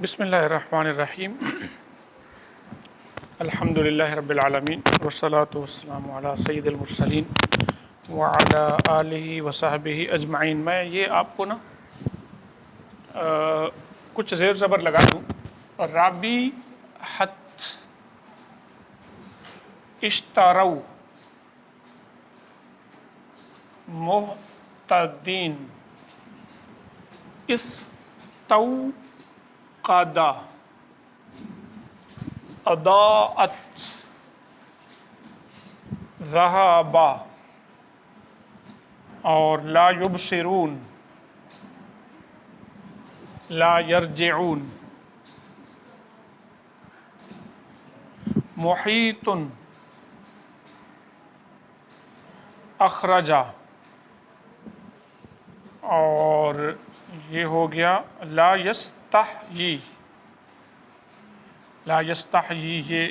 بسم اللہ الرحمن الرحیم الحمد للہ رب العالمین والصلاة والسلام علی سید المرسلین وعلی آلہ وصحبہ اجمعین۔ میں یہ آپ کو نا کچھ زیر زبر لگا دوں۔ رابحت اشتروا محتدین استوقدا اضاءت ذهبا اور لا یبصرون لا یرجعون محیط اخرجا اور یہ ہو گیا لا یستحیی یہ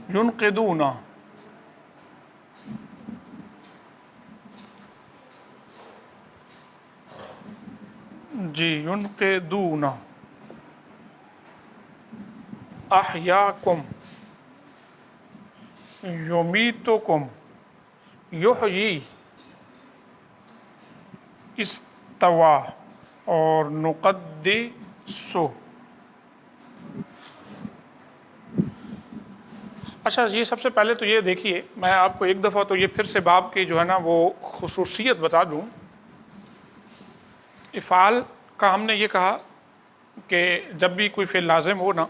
ینقدون ینقدون احیاکم یمیتکم یحیی استوا اور نقدسو۔ اچھا، یہ سب سے پہلے تو یہ دیکھیے، میں آپ کو ایک دفعہ تو یہ پھر سے باب کی جو ہے نا وہ خصوصیت بتا دوں۔ افعال کا ہم نے یہ کہا کہ جب بھی کوئی فعل لازم ہو نا،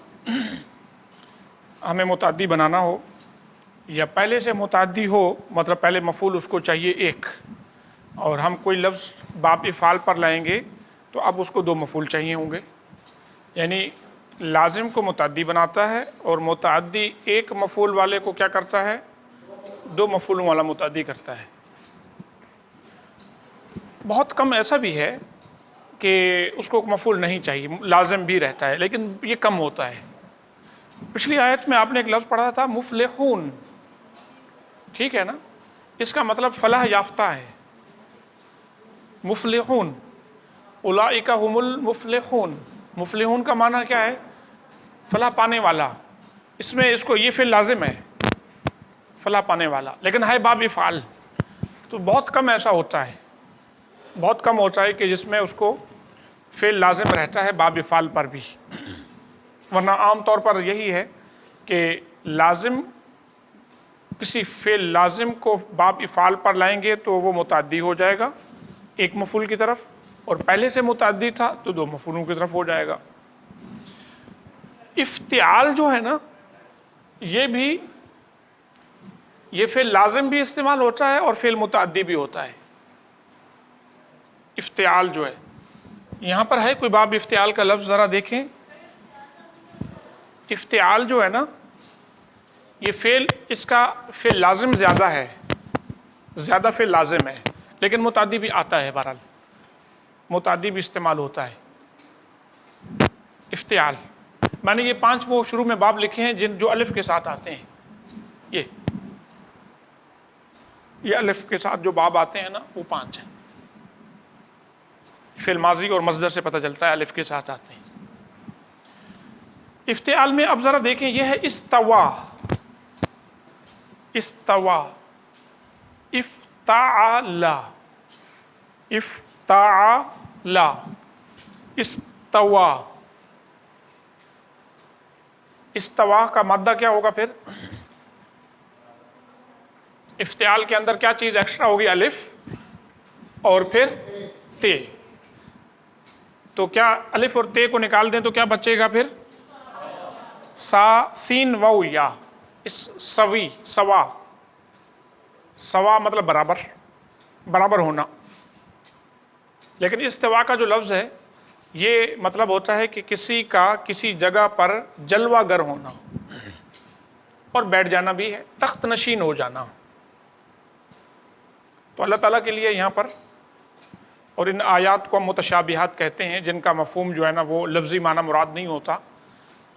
ہمیں متعدی بنانا ہو یا پہلے سے متعدی ہو، مطلب پہلے مفعول اس کو چاہیے ایک، اور ہم کوئی لفظ باب افعال پر لائیں گے تو اب اس کو دو مفعول چاہیے ہوں گے، یعنی لازم کو متعدی بناتا ہے اور متعدی ایک مفعول والے کو کیا کرتا ہے، دو مفعولوں والا متعدی کرتا ہے۔ بہت کم ایسا بھی ہے کہ اس کو مفعول نہیں چاہیے، لازم بھی رہتا ہے، لیکن یہ کم ہوتا ہے۔ پچھلی آیت میں آپ نے ایک لفظ پڑھا تھا مفلحون، ٹھیک ہے نا، اس کا مطلب فلاح یافتہ ہے۔ مفلحون اولئک هم المفلحون، مفلحون کا معنی کیا ہے؟ فلاح پانے والا۔ اس میں اس کو یہ فعل لازم ہے، فلاح پانے والا، لیکن ہے باب افعال، تو بہت کم ایسا ہوتا ہے، بہت کم ہوتا ہے کہ جس میں اس کو فعل لازم رہتا ہے باب افعال پر بھی، ورنہ عام طور پر یہی ہے کہ لازم کسی فعل لازم کو باب افعال پر لائیں گے تو وہ متعدی ہو جائے گا ایک مفعول کی طرف، اور پہلے سے متعدی تھا تو دو مفعولوں کی طرف ہو جائے گا۔ افتعال جو ہے نا، یہ فعل لازم بھی استعمال ہوتا ہے اور فعل متعدی بھی ہوتا ہے۔ افتعال جو ہے یہاں پر ہے کوئی باب افتعال کا لفظ ذرا دیکھیں۔ افتعال جو ہے نا، یہ فعل، اس کا فعل لازم زیادہ ہے، زیادہ فعل لازم ہے، لیکن متعدی بھی آتا ہے، بہرحال متعدی بھی استعمال ہوتا ہے۔ افتعال میں نے یہ 5 وہ شروع میں باب لکھے ہیں جو الف کے ساتھ آتے ہیں، یہ الف کے ساتھ جو باب آتے ہیں نا وہ 5 ہیں۔ فعل ماضی اور مصدر سے پتہ چلتا ہے الف کے ساتھ آتے ہیں۔ افتعال میں اب ذرا دیکھیں، یہ ہے استوا، استوا، افتعال، افتعال، استوا۔ استوا کا مادہ کیا ہوگا پھر؟ افتعال کے اندر کیا چیز ایکسٹرا ہوگی؟ الف اور پھر تے۔ تو کیا الف اور تے کو نکال دیں تو کیا بچے گا پھر؟ سا، سین، واو، یا۔ سوی، سوا، سوا مطلب برابر، برابر ہونا۔ لیکن استوا کا جو لفظ ہے یہ مطلب ہوتا ہے کہ کسی کا کسی جگہ پر جلوہ گر ہونا، اور بیٹھ جانا بھی ہے، تخت نشین ہو جانا۔ تو اللہ تعالیٰ کے لیے یہاں پر، اور ان آیات کو ہم متشابہات کہتے ہیں جن کا مفہوم جو ہے نا وہ لفظی معنی مراد نہیں ہوتا۔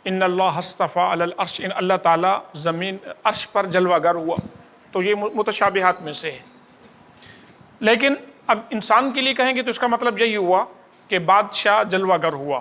ان اللہ اصطفیٰ علی العرش، ان اللہ تعالیٰ زمین عرش پر جلوہ گر ہوا، تو یہ متشابہات میں سے ہے۔ لیکن اب انسان کے لیے کہیں گے تو اس کا مطلب یہی ہوا کہ بادشاہ جلوہ گر ہوا،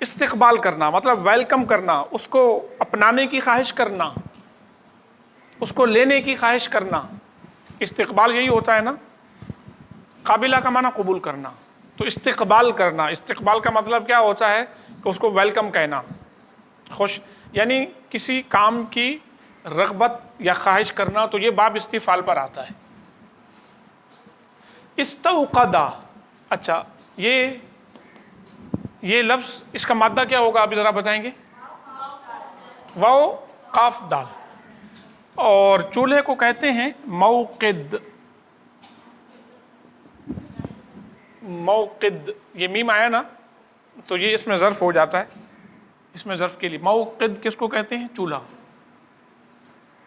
استقبال کرنا مطلب ویلکم کرنا، اس کو اپنانے کی خواہش کرنا، اس کو لینے کی خواہش کرنا۔ استقبال یہی ہوتا ہے نا، قابلہ کا معنی قبول کرنا، تو استقبال کرنا، استقبال کا مطلب کیا ہوتا ہے کہ اس کو ویلکم کہنا، خوش، یعنی کسی کام کی رغبت یا خواہش کرنا، تو یہ باب استفعال پر آتا ہے۔ استوقدا، اچھا یہ لفظ اس کا مادہ کیا ہوگا، آپ ذرا بتائیں گے؟ واو قاف دال، اور چولہے کو کہتے ہیں موقد، موقد، یہ میم آیا نا تو یہ اس میں ظرف ہو جاتا ہے، اس میں ظرف کے لیے موقد کس کو کہتے ہیں؟ چولہا،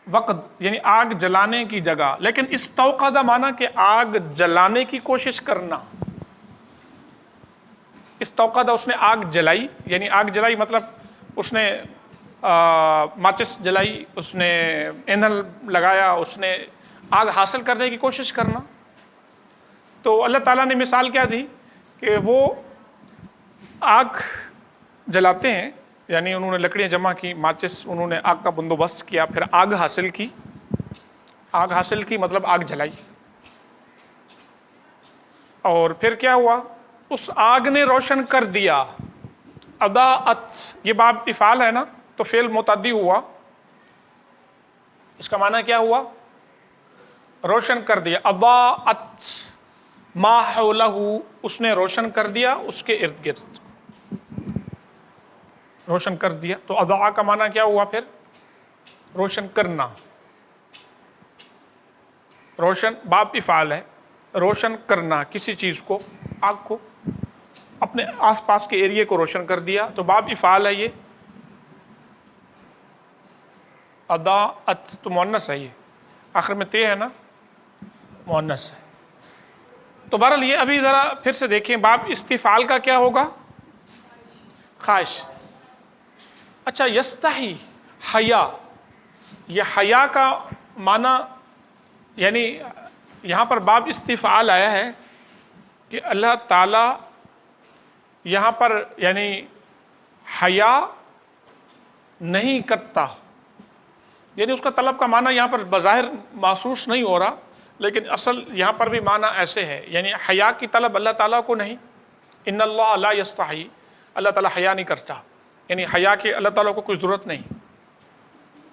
وقد یعنی آگ جلانے کی جگہ، لیکن استوقدہ معنی کہ آگ جلانے کی کوشش کرنا۔ استوقدہ اس نے آگ جلائی، یعنی آگ جلائی مطلب اس نے ماچس جلائی، اس نے ایندھن لگایا، اس نے آگ حاصل کرنے کی کوشش کرنا۔ تو اللہ تعالیٰ نے مثال کیا دی کہ وہ آگ جلاتے ہیں، یعنی انہوں نے لکڑیاں جمع کی، ماچس، انہوں نے آگ کا بندوبست کیا، پھر آگ حاصل کی، آگ حاصل کی مطلب آگ جلائی، اور پھر کیا ہوا؟ اس آگ نے روشن کر دیا۔ اضاءت، یہ باب افعال ہے نا، تو فعل متعدی ہوا، اس کا معنی کیا ہوا؟ روشن کر دیا۔ اضاءت ما حولہ، اس نے روشن کر دیا اس کے ارد گرد، روشن کر دیا۔ تو اضاء کا معنی کیا ہوا پھر؟ روشن کرنا، روشن باب افعال ہے، روشن کرنا کسی چیز کو، آگ کو، اپنے آس پاس کے ایریے کو روشن کر دیا، تو باب افعال ہے یہ۔ اضاءت تو مؤنث ہے، یہ آخر میں تے ہے نا، مؤنث ہے۔ تو بہرحال یہ ابھی ذرا پھر سے دیکھیں، باب استفعال کا کیا ہوگا؟ خواہش۔ اچھا، یستحی، حیا، یہ حیا کا معنی، یعنی یہاں پر باب استفعال آیا ہے کہ اللہ تعالیٰ یہاں پر یعنی حیا نہیں کرتا، یعنی اس کا طلب کا معنی یہاں پر بظاہر محسوس نہیں ہو رہا، لیکن اصل یہاں پر بھی معنی ایسے ہے، یعنی حیا کی طلب اللہ تعالیٰ کو نہیں۔ ان اللہ لا یستحی، اللہ تعالیٰ حیا نہیں کرتا، یعنی حیا کی اللہ تعالیٰ کو کوئی ضرورت نہیں،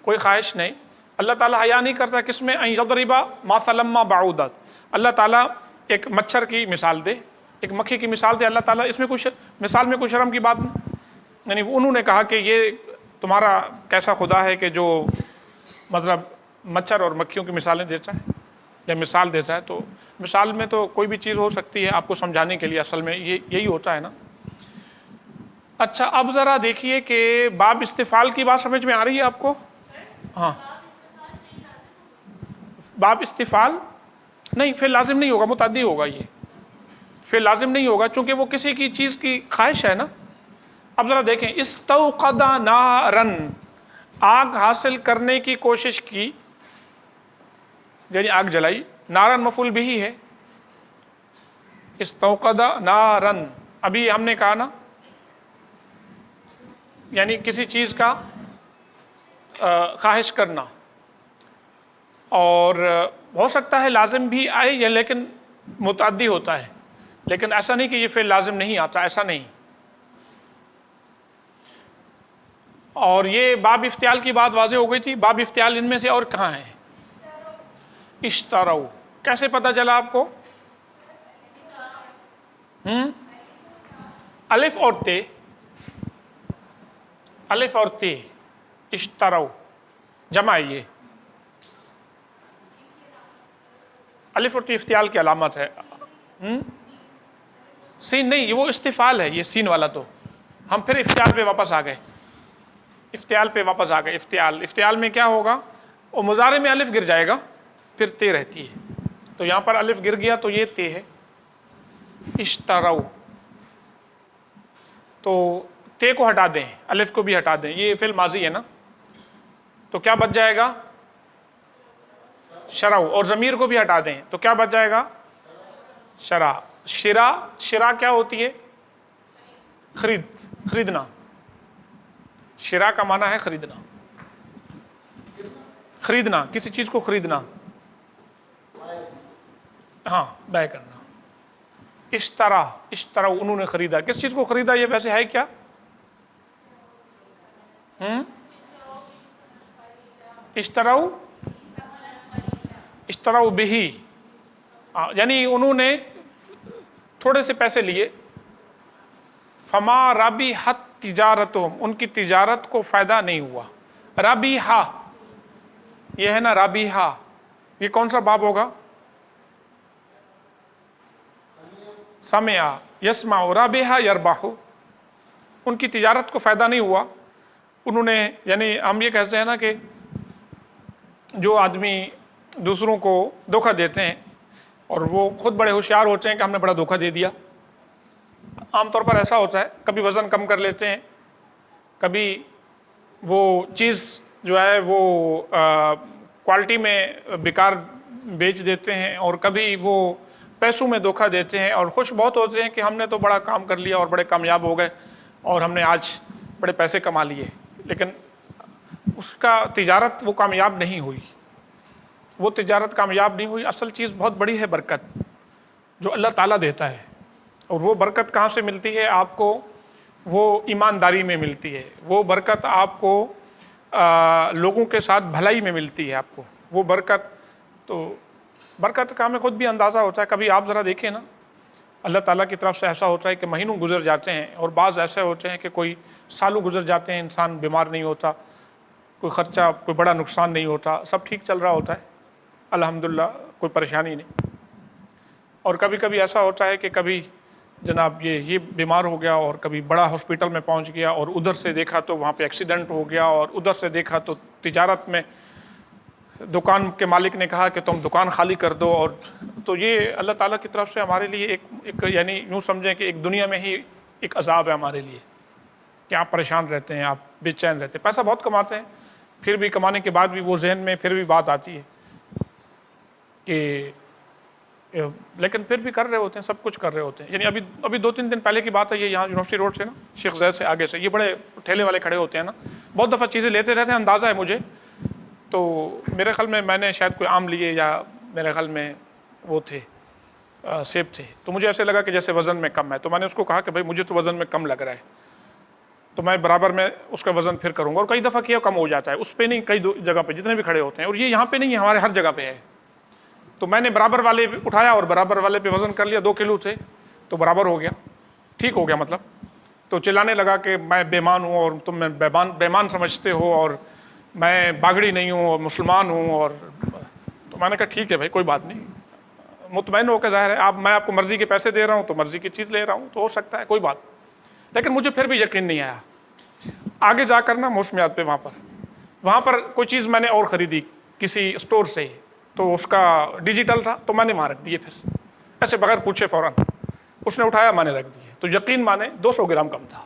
کوئی خواہش نہیں۔ اللہ تعالیٰ حیا نہیں کرتا کس میں؟ ان یضرب مثلا ما بعوضۃ، اللہ تعالیٰ ایک مچھر کی مثال دے، ایک مکھی کی مثال دے، اللہ تعالیٰ اس میں کچھ مثال میں کوئی شرم کی بات نہیں، یعنی انہوں نے کہا کہ یہ تمہارا کیسا خدا ہے کہ جو مطلب مچھر اور مکھیوں کی مثالیں دیتا ہے یا مثال دیتا ہے، تو مثال میں تو کوئی بھی چیز ہو سکتی ہے آپ کو سمجھانے کے لیے، اصل میں یہی ہوتا ہے نا۔ اچھا، اب ذرا دیکھیے کہ باب استفعال کی بات سمجھ میں آ رہی ہے آپ کو؟ ہاں، باب استفعال نہیں، فعل لازم نہیں ہوگا، متعدی ہوگا، یہ فعل لازم نہیں ہوگا چونکہ وہ کسی کی چیز کی خواہش ہے نا۔ اب ذرا دیکھیں، استوقد نارن، آگ حاصل کرنے کی کوشش کی، یعنی آگ جلائی، نارن مفعول بھی ہے، استوقد نارن، ابھی ہم نے کہا نا، یعنی کسی چیز کا خواہش کرنا، اور ہو سکتا ہے لازم بھی آئے یا لیکن متعدی ہوتا ہے، لیکن ایسا نہیں کہ یہ فعل لازم نہیں آتا، ایسا نہیں۔ اور یہ باب افتعال کی بات واضح ہو گئی تھی، باب افتعال ان میں سے اور کہاں ہے؟ اشتروا، کیسے پتہ چلا آپ کو؟ الف اور تے، الف اور تے، اشتروا جمع ہے، یہ الف اور تے افتعال کی علامت ہے۔ سین نہیں، وہ استفعال ہے، یہ سین والا۔ تو ہم پھر افتعال پہ واپس آ گئے، افتعال پہ واپس آ گئے۔ افتعال میں کیا ہوگا؟ وہ مضارع میں الف گر جائے گا، پھر تے رہتی ہے، تو یہاں پر الف گر گیا تو یہ تے ہے، اشتروا، تو تے کو ہٹا دیں، الف کو بھی ہٹا دیں، یہ فعل ماضی ہے نا، تو کیا بچ جائے گا؟ شرع، اور ضمیر کو بھی ہٹا دیں تو کیا بچ جائے گا؟ شرع۔ شرع، شرع کیا ہوتی ہے؟ خریدنا. شرا کا معنی ہے خریدنا, کسی چیز کو خریدنا, ہاں بے کرنا. اشترا انہوں نے خریدا. کس چیز کو خریدا؟ یہ ویسے ہے کیا؟ اشتراؤ بہی, یعنی انہوں نے تھوڑے سے پیسے لیے. فما ربحت تجارتہم, ان کی تجارت کو فائدہ نہیں ہوا. ربیحہ یہ ہے نا, ربیحہ یہ کون سا باب ہوگا؟ سمع یسمع ربح یربح. ان کی تجارت کو فائدہ نہیں ہوا. انہوں نے, یعنی ہم یہ کہتے ہیں نا کہ جو آدمی دوسروں کو دھوکہ دیتے ہیں اور وہ خود بڑے ہوشیار ہوتے ہیں کہ ہم نے بڑا دھوکہ دے دیا. عام طور پر ایسا ہوتا ہے, کبھی وزن کم کر لیتے ہیں, کبھی وہ چیز جو ہے وہ کوالٹی میں بیکار بیچ دیتے ہیں, اور کبھی وہ پیسوں میں دھوکہ دیتے ہیں, اور خوش بہت ہوتے ہیں کہ ہم نے تو بڑا کام کر لیا اور بڑے کامیاب ہو گئے اور ہم نے آج بڑے پیسے کما لیے. لیکن اس کا تجارت وہ کامیاب نہیں ہوئی, وہ تجارت کامیاب نہیں ہوئی. اصل چیز بہت بڑی ہے برکت جو اللہ تعالیٰ دیتا ہے, اور وہ برکت کہاں سے ملتی ہے آپ کو؟ وہ ایمانداری میں ملتی ہے. وہ برکت آپ کو لوگوں کے ساتھ بھلائی میں ملتی ہے آپ کو وہ برکت. تو برکت کا ہمیں خود بھی اندازہ ہوتا ہے. کبھی آپ ذرا دیکھیں نا, اللہ تعالیٰ کی طرف سے ایسا ہوتا ہے کہ مہینوں گزر جاتے ہیں, اور بعض ایسے ہوتے ہیں کہ کوئی سالوں گزر جاتے ہیں, انسان بیمار نہیں ہوتا, کوئی خرچہ, کوئی بڑا نقصان نہیں ہوتا, سب ٹھیک چل رہا ہوتا ہے الحمدللہ, کوئی پریشانی نہیں. اور کبھی کبھی ایسا ہوتا ہے کہ کبھی جناب یہ بیمار ہو گیا, اور کبھی بڑا ہاسپٹل میں پہنچ گیا, اور ادھر سے دیکھا تو وہاں پہ ایکسیڈنٹ ہو گیا, اور ادھر سے دیکھا تو تجارت میں دکان کے مالک نے کہا کہ تم دکان خالی کر دو. اور تو یہ اللہ تعالیٰ کی طرف سے ہمارے لیے ایک یعنی یوں سمجھیں کہ ایک دنیا میں ہی ایک عذاب ہے ہمارے لیے کہ آپ پریشان رہتے ہیں, آپ بے چین رہتے ہیں. پیسہ بہت کماتے ہیں, پھر بھی کمانے کے بعد بھی وہ ذہن میں پھر بھی بات آتی ہے کہ لیکن پھر بھی کر رہے ہوتے ہیں, سب کچھ کر رہے ہوتے ہیں. یعنی ابھی 2-3 دن پہلے کی بات ہے, یہ یہاں یونیورسٹی روڈ سے نا, شیخ زید سے آگے سے, یہ بڑے ٹھیلے والے کھڑے ہوتے ہیں نا, بہت دفعہ چیزیں لیتے رہتے ہیں, اندازہ ہے مجھے. تو میرے خیال میں نے شاید کوئی آم لیے, یا میرے خیال میں وہ تھے سیب تھے. تو مجھے ایسے لگا کہ جیسے وزن میں کم ہے, تو میں نے اس کو کہا کہ بھائی مجھے تو وزن میں کم لگ رہا ہے, تو میں برابر میں اس کا وزن پھر کروں گا. اور کئی دفعہ کیا کم ہو جاتا ہے, اس پہ نہیں, کئی جگہ پہ جتنے بھی کھڑے ہوتے ہیں, اور یہ یہاں پہ نہیں ہے, ہمارے ہر جگہ پہ ہے. تو میں نے برابر والے اٹھایا اور برابر والے پہ وزن کر لیا, 2 کلو تھے تو برابر ہو گیا, ٹھیک ہو گیا مطلب. تو چلانے لگا کہ میں بیمان ہوں اور تم میں بیمان سمجھتے ہو, اور میں باگڑی نہیں ہوں اور مسلمان ہوں. اور تو میں نے کہا ٹھیک ہے بھائی, کوئی بات نہیں, مطمئن ہو کے ظاہر ہے میں آپ کو مرضی کے پیسے دے رہا ہوں تو مرضی کی چیز لے رہا ہوں, تو ہو سکتا ہے کوئی بات. لیکن مجھے پھر بھی یقین نہیں آیا. آگے جا کر نا موسمیات پہ وہاں پر کوئی چیز میں نے اور خریدی کسی اسٹور سے, تو اس کا ڈیجیٹل تھا, تو میں نے وہاں رکھ دیے پھر ایسے بغیر پوچھے فوراً. اس نے اٹھایا, میں نے رکھ دیے, تو یقین مانے 200 گرام کم تھا.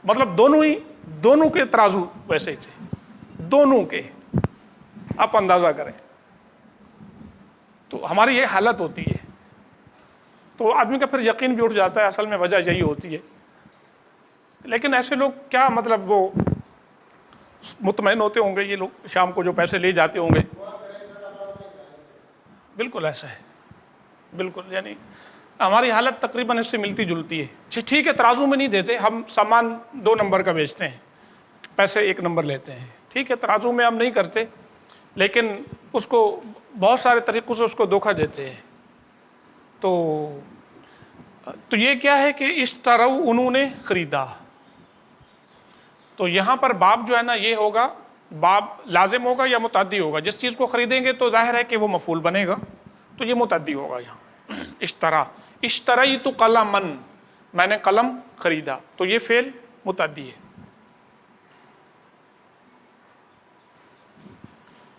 مطلب دونوں کے ترازو ویسے ہی تھے, دونوں کے, آپ اندازہ کریں. تو ہماری یہ حالت ہوتی ہے, تو آدمی کا پھر یقین بھی اٹھ جاتا ہے. اصل میں وجہ یہی ہوتی ہے. لیکن ایسے لوگ کیا مطلب وہ مطمئن ہوتے ہوں گے, یہ لوگ شام کو جو پیسے لے جاتے ہوں گے. بالکل ایسا ہے, بالکل. یعنی ہماری حالت تقریباً اس سے ملتی جلتی ہے. ٹھیک ہے, ترازو میں نہیں دیتے ہم, سامان 2 نمبر کا بیچتے ہیں, پیسے 1 نمبر لیتے ہیں. ٹھیک ہے, ترازو میں ہم نہیں کرتے, لیکن اس کو بہت سارے طریقوں سے اس کو دھوکہ دیتے ہیں. تو یہ کیا ہے کہ اشتروا, انہوں نے خریدا. تو یہاں پر باب جو ہے نا یہ ہوگا, باب لازم ہوگا یا متعدی ہوگا. جس چیز کو خریدیں گے تو ظاہر ہے کہ وہ مفعول بنے گا, تو یہ متعدی ہوگا. یہاں اشترا, اشتریت قلما, میں نے قلم خریدا, تو یہ فعل متعدی ہے.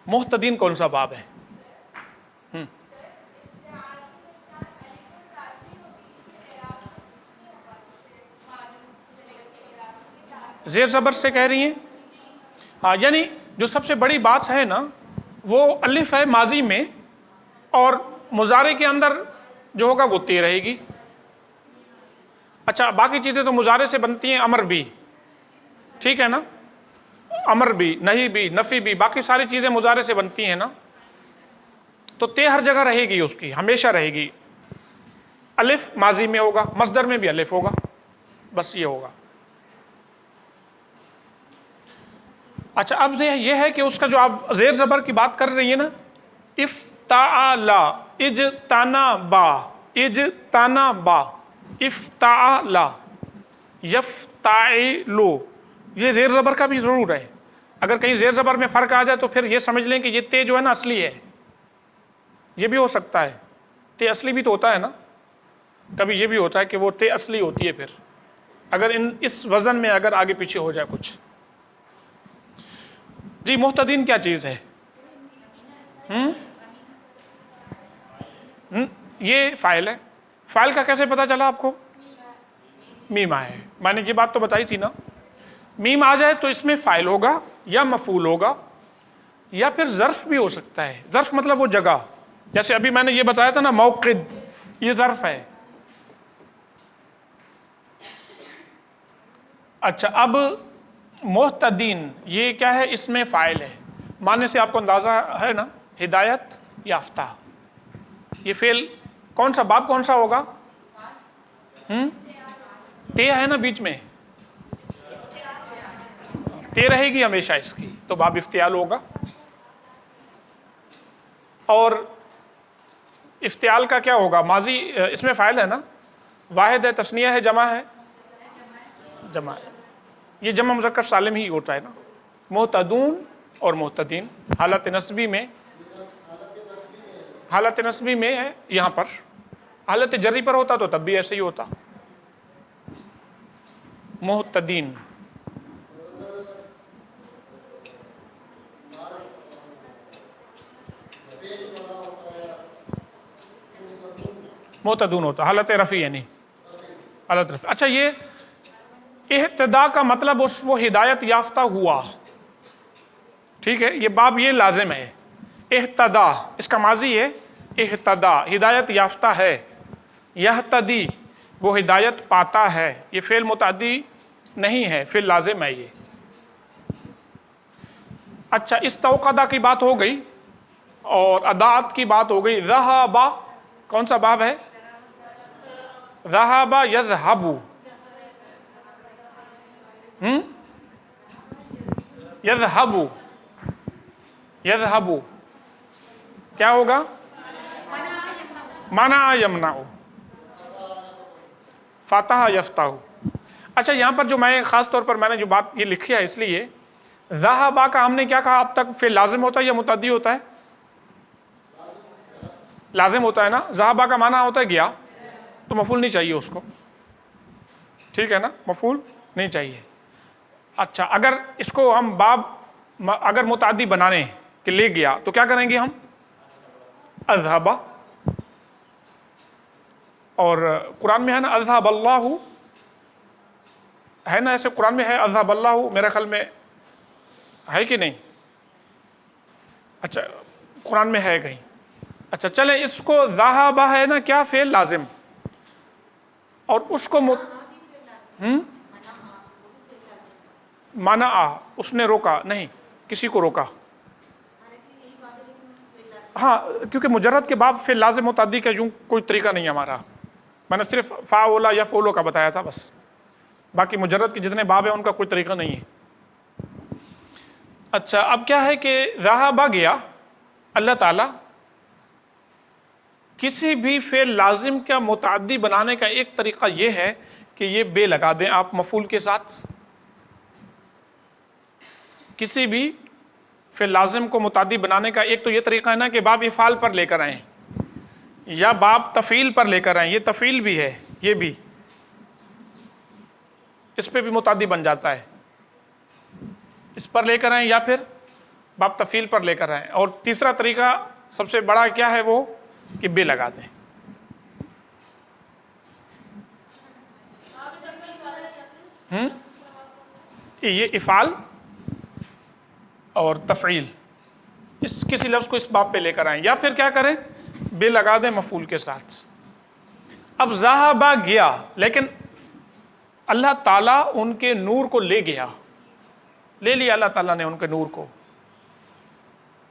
محتدین کون سا باب ہے؟ زیر زبر سے کہہ رہی ہیں؟ ہاں, یعنی جو سب سے بڑی بات ہے نا وہ الف ہے ماضی میں, اور مضارع کے اندر جو ہوگا وہ تے رہے گی. اچھا باقی چیزیں تو مضارع سے بنتی ہیں، امر بھی، ٹھیک ہے نا، امر بھی، نہیں بھی، نفی بھی، باقی ساری چیزیں مضارع سے بنتی ہیں نا. تو تے ہر جگہ رہے گی، اس کی ہمیشہ رہے گی. الف ماضی میں ہوگا، مصدر میں بھی الف ہوگا، بس یہ ہوگا. اچھا اب یہ ہے کہ اس کا جو آپ زیر زبر کی بات کر رہی ہیں نا، افتعلا، اجتنبا، اجتنبا، افتعلا، یفتعلو، یہ زیر زبر کا بھی ضرور ہے. اگر کہیں زیر زبر میں فرق آ جائے تو پھر یہ سمجھ لیں کہ یہ تے جو ہے نا اصلی ہے. یہ بھی ہو سکتا ہے، تے اصلی بھی تو ہوتا ہے نا، کبھی یہ بھی ہوتا ہے کہ وہ تے اصلی ہوتی ہے پھر اگر اس وزن میں اگر آگے پیچھے ہو جائے کچھ. جی محتدین کیا چیز ہے؟ یہ فاعل ہے. فاعل کا کیسے پتا چلا آپ کو؟ میم آئے، میں نے یہ بات تو بتائی تھی نا. میم آ جائے تو اس میں فاعل ہوگا یا مفعول ہوگا یا پھر ظرف بھی ہو سکتا ہے. ظرف مطلب وہ جگہ، جیسے ابھی میں نے یہ بتایا تھا نا موقد، یہ ظرف ہے. اچھا اب محتدین یہ کیا ہے؟ اس میں فاعل ہے. معنی سے آپ کو اندازہ ہے نا، ہدایت یافتہ. یہ فعل کون سا، باب کون سا ہوگا؟ تے ہے نا بیچ میں، تے رہے گی ہمیشہ اس کی، تو باب افتعال ہوگا. اور افتعال کا کیا ہوگا؟ ماضی، اس میں فاعل ہے نا، واحد ہے، تثنیہ ہے، جمع ہے؟ جمع ہے. یہ جمع مذکر سالم ہی ہوتا ہے نا. محتدون اور محتدین حالت نسبی میں، حالت نسبی میں ہے یہاں پر. حالت جری پر ہوتا تو تب بھی ایسے ہی ہوتا. محتدین. محتدون ہوتا حالت رفع، یعنی حالت رفع. اچھا یہ اہتدا کا مطلب وہ ہدایت یافتہ ہوا، ٹھیک ہے. یہ باب یہ لازم ہے. اہتدا اس کا ماضی ہے، اہتدا ہدایت یافتہ ہے. یہتدی وہ ہدایت پاتا ہے. یہ فعل متعدی نہیں ہے، فعل لازم ہے یہ. اچھا استوقدا کی بات ہو گئی اور اداعت کی بات ہو گئی. ذہبا کون سا باب ہے؟ ذہبا یذہب، یذہب، یذہب کیا ہوگا؟ منع یمنع، فتح یفتح. اچھا یہاں پر جو میں خاص طور پر میں نے جو بات یہ لکھی ہے، اس لیے ذہبا کا ہم نے کیا کہا اب تک؟ فعل لازم ہوتا ہے یا متعدی ہوتا ہے؟ لازم ہوتا ہے نا. ذہبا کا معنی ہوتا ہے گیا، تو مفعول نہیں چاہیے اس کو، ٹھیک ہے نا، مفعول نہیں چاہیے. اچھا اگر اس کو ہم باب اگر متعدی بنانے کہ لے گیا تو کیا کریں گے ہم؟ اذهبا. اور قرآن میں ہے نا اذهب اللہ، ہے نا ایسے قرآن میں ہے اذهب اللہ، میرے خیال میں ہے کہ نہیں؟ اچھا قرآن میں ہے کہیں. اچھا چلیں اس کو ذہب ہے نا کیا فعل لازم، اور اس کو منع اس نے روکا نہیں، کسی کو روکا. ہاں کیونکہ مجرد کے باب فعل لازم متعدی کا یوں کوئی طریقہ نہیں ہے ہمارا. میں نے صرف فاعل یفعل کا بتایا تھا بس، باقی مجرد کے جتنے باب ہیں ان کا کوئی طریقہ نہیں ہے. اچھا اب کیا ہے کہ ذہب گیا، اللہ تعالیٰ کسی بھی فعل لازم کا متعدی بنانے کا ایک طریقہ یہ ہے کہ یہ بے لگا دیں آپ مفعول کے ساتھ. کسی بھی فعل لازم کو متعدی بنانے کا ایک تو یہ طریقہ ہے نا کہ باب افعال پر لے کر آئیں یا باب تفعیل پر لے کر آئیں. یہ تفعیل بھی ہے، یہ بھی اس پہ بھی متعدی بن جاتا ہے. اس پر لے کر آئیں یا پھر باب تفعیل پر لے کر آئیں. اور تیسرا طریقہ سب سے بڑا کیا ہے وہ کہ بے لگا دیں. یہ افعال اور تفعیل اس کسی لفظ کو اس باب پہ لے کر آئیں یا پھر کیا کریں بے لگا دیں مفعول کے ساتھ. اب ذہب گیا، لیکن اللہ تعالیٰ ان کے نور کو لے گیا، لے لیا اللہ تعالیٰ نے ان کے نور کو،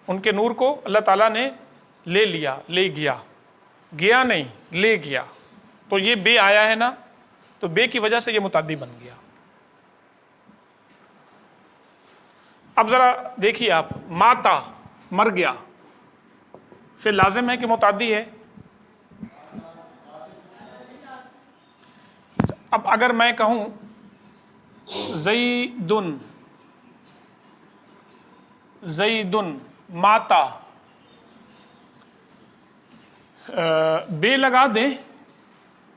ان کے نور کو اللہ تعالیٰ نے لے لیا، لے گیا، گیا نہیں لے گیا. تو یہ بے آیا ہے نا، تو بے کی وجہ سے یہ متعدی بن گیا. اب ذرا دیکھیے آپ، ماتا مر گیا، پھر لازم ہے کہ متعدی ہے؟ اب اگر میں کہوں زیدن، زیدن ماتا، بے لگا دیں،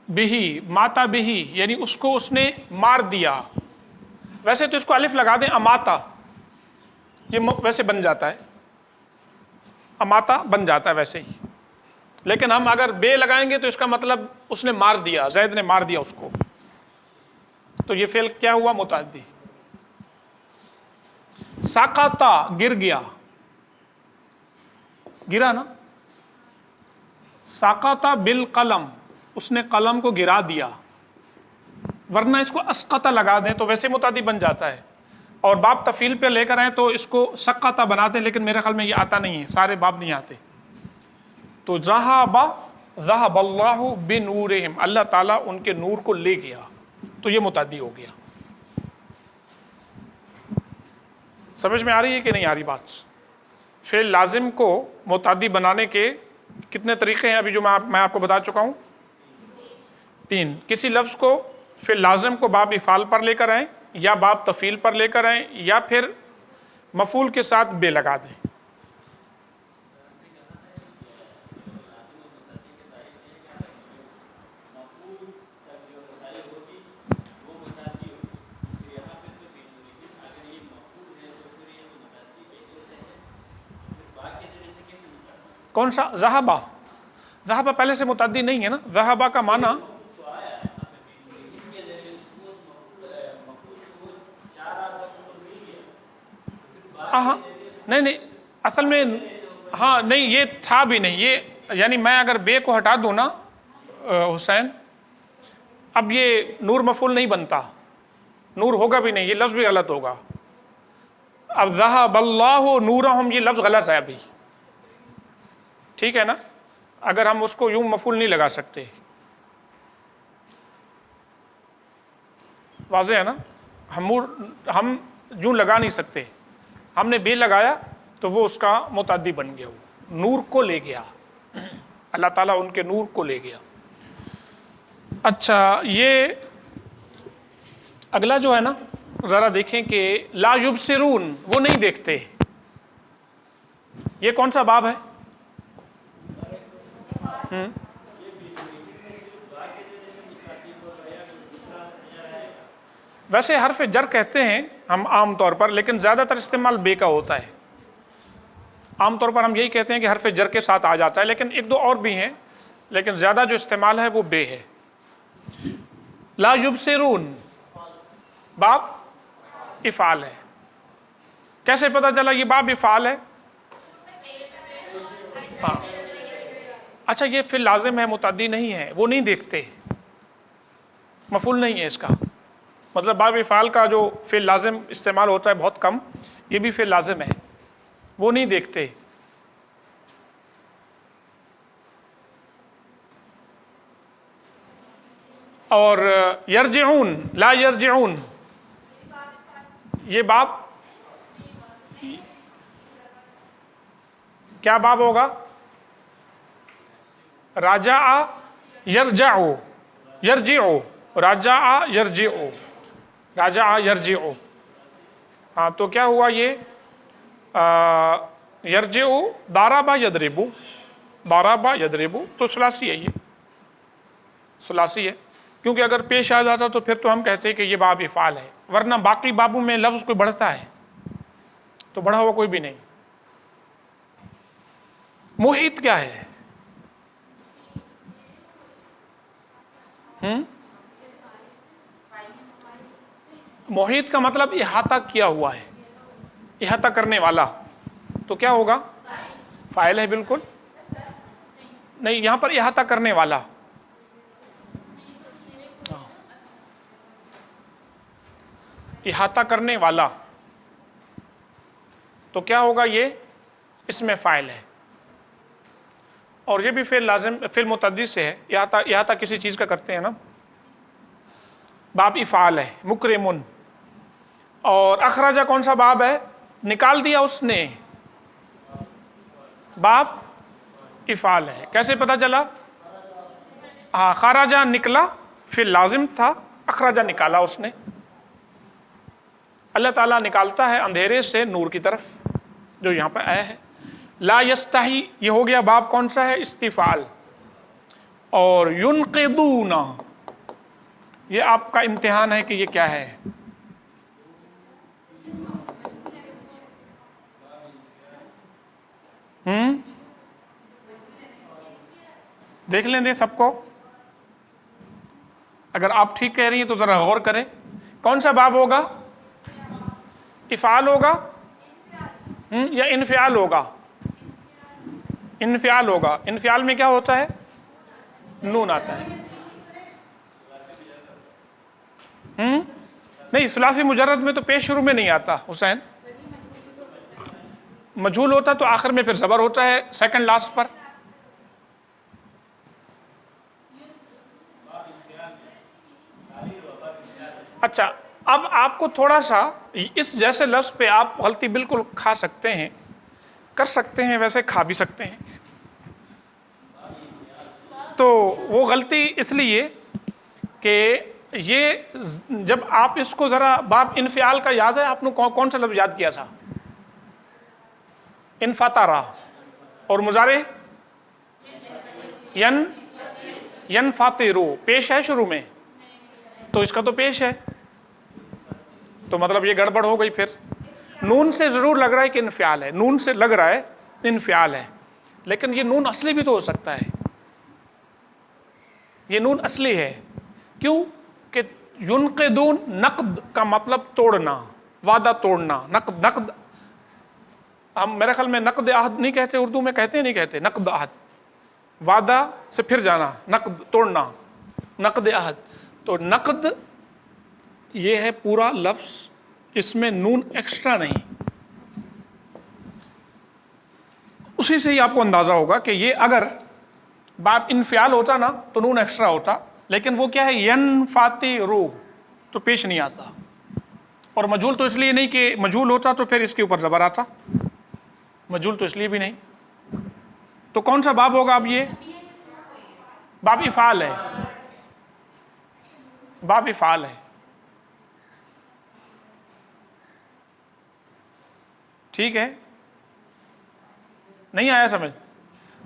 بہی ماتا بہی، یعنی اس کو اس نے مار دیا. ویسے تو اس کو الف لگا دیں اماتا، یہ ویسے بن جاتا ہے، اماتا بن جاتا ہے ویسے ہی. لیکن ہم اگر بے لگائیں گے تو اس کا مطلب اس نے مار دیا، زید نے مار دیا اس کو، تو یہ فعل کیا ہوا؟ متعدی. ساقاتا گر گیا، گرا نا، ساقاتا بالقلم، اس نے قلم کو گرا دیا. ورنہ اس کو اسقطا لگا دیں تو ویسے متعدی بن جاتا ہے، اور باب تفعیل پہ لے کر آئیں تو اس کو سقطا بنا دیں، لیکن میرے خیال میں یہ آتا نہیں ہے، سارے باب نہیں آتے. تو ذہب اللہ بنورہم، اللہ تعالیٰ ان کے نور کو لے گیا، تو یہ متعدی ہو گیا. سمجھ میں آ رہی ہے کہ نہیں آ رہی بات؟ فعل لازم کو متعدی بنانے کے کتنے طریقے ہیں ابھی جو میں آپ کو بتا چکا ہوں؟ 3. کسی لفظ کو فعل لازم کو باب افعال پر لے کر آئیں، یا باب تفعیل پر لے کر آئیں، یا پھر مفعول کے ساتھ بے لگا دیں. کون سا؟ ذہبہ، ذہبہ پہلے سے متعدی نہیں ہے نا. ذہبہ کا معنی ہاں نہیں اصل میں ہاں نہیں، یہ تھا بھی نہیں، یہ یعنی میں اگر بے کو ہٹا دوں نا حسین، اب یہ نور مفعول نہیں بنتا، نور ہوگا بھی نہیں، یہ لفظ بھی غلط ہوگا. اب ذہب اللہ نورہم، یہ لفظ غلط ہے ابھی، ٹھیک ہے نا. اگر ہم اس کو یوں مفعول نہیں لگا سکتے، واضح ہے نا. ہم یوں لگا نہیں سکتے، ہم نے بے لگایا تو وہ اس کا متعدی بن گیا، وہ نور کو لے گیا، اللہ تعالیٰ ان کے نور کو لے گیا. اچھا، یہ اگلا جو ہے نا، ذرا دیکھیں کہ لا یبصرون، وہ نہیں دیکھتے، یہ کون سا باب ہے؟ ویسے حرف جر کہتے ہیں ہم عام طور پر، لیکن زیادہ تر استعمال بے کا ہوتا ہے. عام طور پر ہم یہی کہتے ہیں کہ حرف جر کے ساتھ آ جاتا ہے، لیکن ایک دو اور بھی ہیں، لیکن زیادہ جو استعمال ہے وہ بے ہے. لا یبصرون باب افعال ہے. کیسے پتہ چلا یہ باب افعال ہے؟ ہاں اچھا، یہ فعل لازم ہے، متعدی نہیں ہے. وہ نہیں دیکھتے، مفعول نہیں ہے اس کا، مطلب باب افعال کا جو فعل لازم استعمال ہوتا ہے بہت کم، یہ بھی فعل لازم ہے. وہ نہیں دیکھتے. اور یرجعون، لا یرجعون، یہ باب کیا باب ہوگا؟ راجع یرجع، یرجع، راجع یرجع، راجع یرجع. ہاں تو کیا ہوا یہ؟ یرجع، ضرب یضرب، ضرب یضرب، تو ثلاثی ہے، یہ ثلاثی ہے. کیونکہ اگر پیش آ جاتا تو پھر تو ہم کہتے ہیں کہ یہ باب افعال ہے، ورنہ باقی بابوں میں لفظ کوئی بڑھتا ہے تو بڑھا ہوا کوئی بھی نہیں. محیط کیا ہے؟ محیط کا مطلب احاطہ کیا ہوا ہے، احاطہ کرنے والا. تو کیا ہوگا؟ فاعل ہے بالکل. نہیں، یہاں پر احاطہ کرنے والا. احاطہ کرنے والا، تو کیا ہوگا؟ یہ اس میں فاعل ہے، اور یہ بھی فعل لازم، فعل متعدی سے ہے، احاطہ کسی چیز کا کرتے ہیں نا، باب افعال ہے، مکرمن۔ اور اخرجہ کون سا باب ہے؟ نکال دیا اس نے، باب افعال ہے۔ کیسے پتا چلا؟ ہاں، خرجہ نکلا، فعل لازم تھا، اخرجہ نکالا اس نے۔ اللہ تعالیٰ نکالتا ہے اندھیرے سے نور کی طرف، جو یہاں پہ آیا ہے۔ لا یستحی، یہ ہو گیا باب کون سا ہے؟ استفعال۔ اور ینقضون، یہ آپ کا امتحان ہے کہ یہ کیا ہے؟ دیکھ لیں دے سب کو، اگر آپ ٹھیک کہہ رہی ہیں تو ذرا غور کریں۔ کون سا باب ہوگا؟ افعال ہوگا یا انفعال ہوگا؟ انفعال ہوگا۔ انفعال میں کیا ہوتا ہے؟ نون آتا ہے۔ نہیں، ثلاثی مجرد میں تو پیش شروع میں نہیں آتا حسین، مجہول ہوتا تو آخر میں پھر زبر ہوتا ہے سیکنڈ لاسٹ پر۔ اچھا، اب آپ کو تھوڑا سا اس جیسے لفظ پہ آپ غلطی بالکل کھا سکتے ہیں، کر سکتے ہیں، ویسے کھا بھی سکتے ہیں۔ تو وہ غلطی اس لیے کہ یہ جب آپ اس کو ذرا باب انفعال کا یاد ہے آپ نے کون سا لفظ یاد کیا تھا؟ انفطرا، اور مضارع ینفطرو، پیش ہے شروع میں، تو اس کا تو پیش ہے، تو مطلب یہ گڑبڑ ہو گئی۔ پھر نون سے ضرور لگ رہا ہے کہ انفعال ہے، نون سے لگ رہا ہے انفعال ہے، لیکن یہ نون اصلی بھی تو ہو سکتا ہے۔ یہ نون اصلی ہے، کیوں کہ ینقضون، نقد کا مطلب توڑنا، وعدہ توڑنا، نقد ہم میرے خیال میں نقد عہد نہیں کہتے اردو میں، کہتے ہیں نہیں کہتے؟ نقد عہد، وعدہ سے پھر جانا، نقد توڑنا، نقد عہد۔ تو نقد یہ ہے پورا لفظ، اس میں نون ایکسٹرا نہیں۔ اسی سے ہی آپ کو اندازہ ہوگا کہ یہ اگر باب انفعال ہوتا نا تو نون ایکسٹرا ہوتا، لیکن وہ کیا ہے؟ ینفطرو، تو پیش نہیں آتا۔ اور مجہول تو اس لیے نہیں کہ مجہول ہوتا تو پھر اس کے اوپر زبر آتا، مجہول تو اس لیے بھی نہیں۔ تو کون سا باب ہوگا اب؟ یہ باب افعال ہے، باب افعال ہے، ٹھیک ہے؟ نہیں آیا سمجھ؟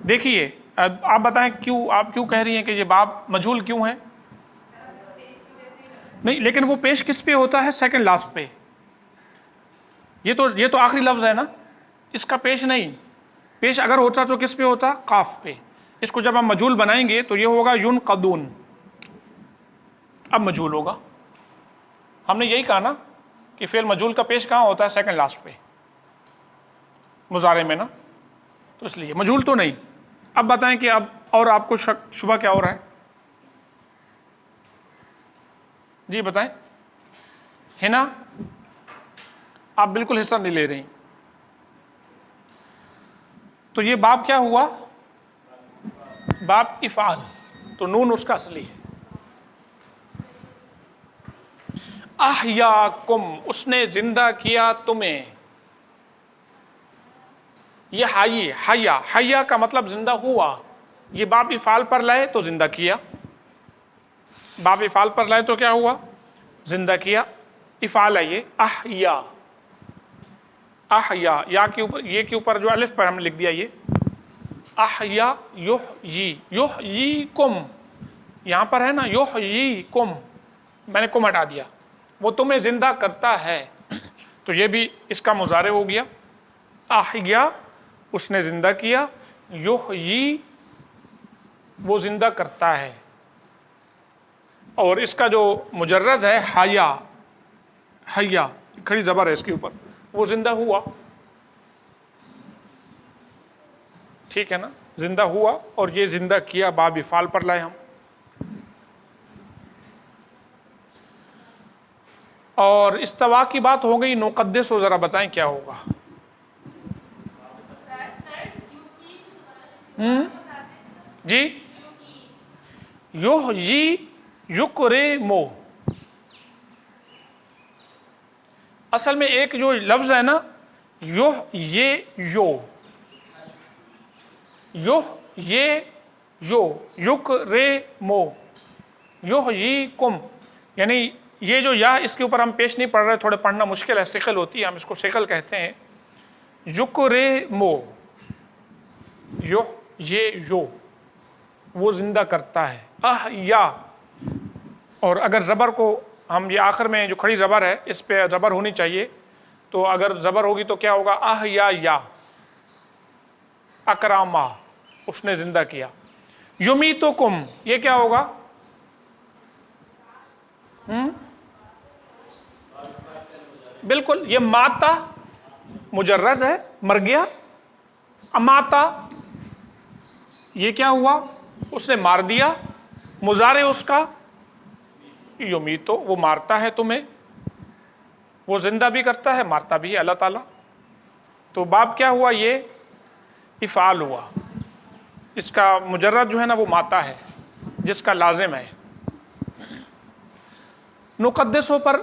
دیکھیے آپ بتائیں آپ کیوں کہہ رہی ہیں کہ یہ باب مجہول کیوں ہے؟ نہیں، لیکن وہ پیش کس پہ ہوتا ہے؟ سیکنڈ لاسٹ پہ۔ یہ تو آخری لفظ ہے نا، اس کا پیش نہیں۔ پیش اگر ہوتا تو کس پہ ہوتا؟ قاف پہ۔ اس کو جب ہم مجہول بنائیں گے تو یہ ہوگا ینقضون، اب مجہول ہوگا۔ ہم نے یہی کہا نا کہ فعل مجہول کا پیش کہاں ہوتا ہے؟ سیکنڈ لاسٹ پہ، مضارع میں نا، تو اس لیے مجہول تو نہیں۔ اب بتائیں کہ اب اور آپ کو شک شبہ کیا ہو رہا ہے؟ جی بتائیں۔ ہے نا، آپ بالکل حصہ نہیں لے رہی۔ تو یہ باب کیا ہوا؟ باب افعال، تو نون اس کا اصلی ہے۔ احیاکم، اس نے زندہ کیا تمہیں۔ یہ حیا کا مطلب زندہ ہوا، یہ باب افعال پر لائے تو زندہ کیا، باب افعال پر لائے تو کیا ہوا؟ زندہ کیا۔ افعال ہے یہ، احیا، احیا، یا کے اوپر، یہ کے اوپر جو الف پر ہم نے لکھ دیا، یہ احیا یحیی، یحییکم، یہاں پر ہے نا یحییکم، میں نے کم ہٹا دیا، وہ تمہیں زندہ کرتا ہے، تو یہ بھی اس کا مضارع ہو گیا۔ احیا، اس نے زندہ کیا، یحیی، وہ زندہ کرتا ہے۔ اور اس کا جو مجرد ہے حیا، حیا کھڑی زبر ہے اس کے اوپر، وہ زندہ ہوا، ٹھیک ہے نا، زندہ ہوا، اور یہ زندہ کیا باب افعال پر لائے ہم۔ اور استوا کی بات ہو گئی، نقدس ہو، ذرا بتائیں کیا ہوگا؟ جی یوہ جی یکرمو، اصل میں ایک جو لفظ ہے نا، یوہ یہ یوہ یہ یکرمو، یوہ یہ کم، یعنی یہ جو یا اس کے اوپر ہم پیش نہیں پڑھ رہے، تھوڑے پڑھنا مشکل ہے، سکل ہوتی ہے، ہم اس کو سکل کہتے ہیں. یکرمو، یوہ یہ وہ زندہ کرتا ہے. احیا، اور اگر زبر کو ہم یہ آخر میں جو کھڑی زبر ہے اس پہ زبر ہونی چاہیے، تو اگر زبر ہوگی تو کیا ہوگا؟ احیا یا اکراما، اس نے زندہ کیا. یمیتکم، یہ کیا ہوگا؟ بالکل، یہ ماتا مجرد ہے، مر گیا. اماتا، یہ کیا ہوا؟ اس نے مار دیا. مضارع اس کا یمیتو، وہ مارتا ہے تمہیں، وہ زندہ بھی کرتا ہے، مارتا بھی ہے اللہ تعالیٰ. تو باب کیا ہوا؟ یہ افعال ہوا. اس کا مجرد جو ہے نا وہ ماتا ہے، جس کا لازم ہے. نقدسوں پر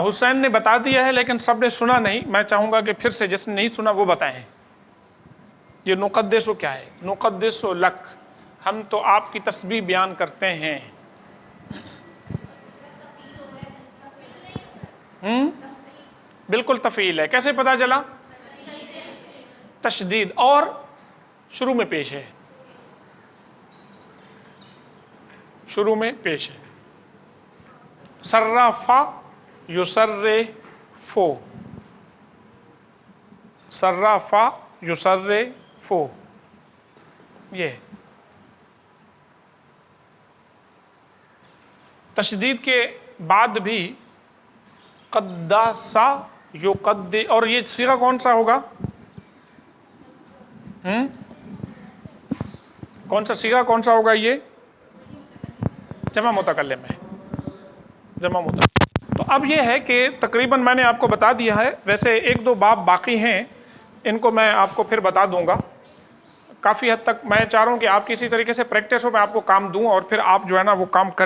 حسین نے بتا دیا ہے، لیکن سب نے سنا نہیں. میں چاہوں گا کہ پھر سے جس نے نہیں سنا وہ بتائیں یہ نقدسو کیا ہے. نقدسو لک، ہم تو آپ کی تسبیح بیان کرتے ہیں. بالکل تفعیل ہے. کیسے پتا چلا؟ تشدید اور شروع میں پیش ہے، شروع میں پیش ہے. صرفا یصرفو، صرفا یصرفو، یہ تشدید کے بعد بھی قداسا یقد، اور یہ صیغہ کون سا ہوگا؟ کون سا صیغہ کون سا ہوگا؟ یہ جمع متکلم ہے، جمع متکلم. تو اب یہ ہے کہ تقریباً میں نے آپ کو بتا دیا ہے. ویسے ایک دو باب باقی ہیں، ان کو میں آپ کو پھر بتا دوں گا. کافی حد تک میں چاہ رہا ہوں کہ آپ کسی طریقے سے پریکٹس ہو، میں آپ کو کام دوں اور پھر آپ جو ہے نا وہ کام کریں.